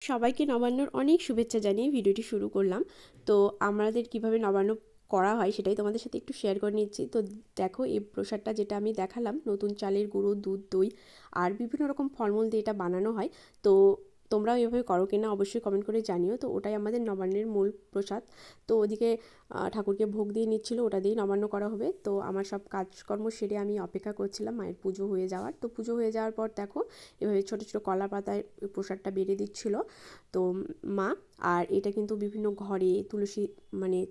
সবাইকে নবান্নর অনেক শুভেচ্ছা জানিয়ে ভিডিওটি শুরু করলাম। তো আমাদের কিভাবে নবান্ন করা হয় সেটাই তোমাদের সাথে একটু শেয়ার করে নিচ্ছি। তো দেখো, এই প্রসাদটা যেটা আমি দেখালাম, নতুন চালের গুঁড়ো, দুধ, দই আর বিভিন্ন রকম ফলমূল দিয়ে এটা বানানো হয়। তো তোমরাও এভাবে করো কিনা অবশ্যই কমেন্ট করে জানিও। তো ওটাই আমাদের নবান্নের মূল প্রসাদ। তো ওদিকে ঠাকুরকে ভোগ দিয়ে নিচ্ছিল, ওটা দিয়েই নবান্ন করা হবে। তো আমার সব কাজকর্ম সেরে আমি অপেক্ষা করছিলাম মায়ের পুজো হয়ে যাওয়ার। তো পুজো হয়ে যাওয়ার পর দেখো, এভাবে ছোটো ছোটো কলা পাতায় প্রসাদটা বেড়ে দিচ্ছিল তো মা। আর এটা কিন্তু বিভিন্ন ঘরে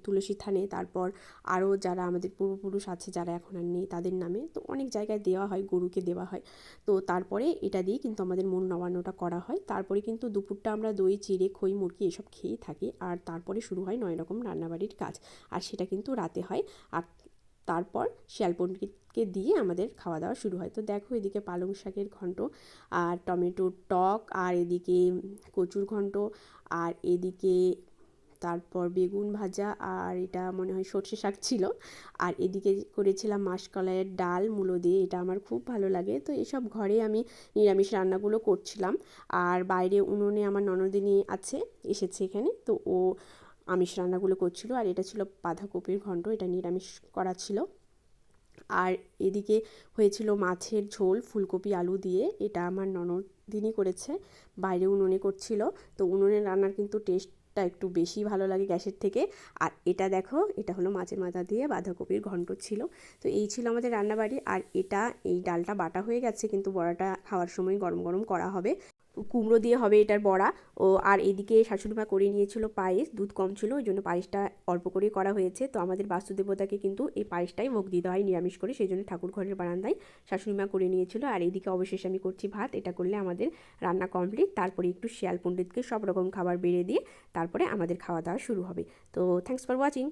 তুলসী থানে, তারপর আরও যারা আমাদের পূর্বপুরুষ আছে যারা এখন আর নেই তাদের নামে, তো অনেক জায়গায় দেওয়া হয়, গরুকে দেওয়া হয়। তো তারপরে এটা দিয়ে কিন্তু আমাদের মূল নবান্নটা করা হয়। তারপরে কিন্তু দুপুরটা আমরা দই, চিড়ে, খই, মুরগি এসব খেয়েই থাকি। আর তারপরে শুরু হয় 9 রকম রান্নাবাড়ির কাজ, আর সেটা কিন্তু রাতে হয়। আর তারপর শিয়াল পণ্ডিতকে দিয়ে আমাদের খাওয়া দাওয়া শুরু হয়। তো দেখো, এদিকে পালং শাকের ঘন্ট আর টমেটোর টক, আর এদিকে কচুর ঘন্ট, আর এদিকে তারপর বেগুন ভাজা, আর এটা মনে হয় সর্ষে শাক ছিল। আর এদিকে করেছিলাম মাসকলাইয়ের ডাল মূলো দিয়ে, এটা আমার খুব ভালো লাগে। তো এসব ঘরে আমি নিরামিষ রান্নাগুলো করছিলাম। আর বাইরে উনুনে আমার ননদিনী আছে, এসেছে এখানে, তো ও আমিষ রান্নাগুলো করছিল। আর এটা ছিল বাঁধাকপির ঘন্ট, এটা নিরামিষ করা ছিল। আর এদিকে হয়েছিল মাছের ঝোল ফুলকপি আলু দিয়ে, এটা আমার ননদিনী করেছে, বাইরে উনুনে করছিল। তো উনুনের রান্নার কিন্তু টেস্টটা একটু বেশি ভালো লাগে গ্যাসের থেকে। আর এটা দেখো, এটা হলো মাছের মাথা দিয়ে বাঁধাকপির ঘন্ট ছিল। তো এই ছিল আমাদের রান্নাবাড়ি। আর এই ডালটা বাটা হয়ে গেছে, কিন্তু বড়াটা খাওয়ার সময় গরম গরম করা হবে, কুমড়ো দিয়ে হবে এটার বড়া। আর এদিকে শাশুড়িমা করে নিয়েছিল পায়েস, দুধ কম ছিল ওই জন্য পায়েসটা অল্প করেই করা হয়েছে। তো আমাদের বাস্তুদেবতাকে কিন্তু এই পায়েসটাই ভোগ দিতে হয় নিরামিষ করে, সেই জন্য ঠাকুর ঘরের বারান্দায় শাশুড়িমা করে নিয়েছিল। আর এইদিকে অবশেষে আমি করছি ভাত, এটা করলে আমাদের রান্না কমপ্লিট। তারপরে একটু শিয়াল পণ্ডিতকে সব রকম খাবার বেড়ে দিয়ে তারপরে আমাদের খাওয়া দাওয়া শুরু হবে। তো থ্যাঙ্কস ফর ওয়াচিং।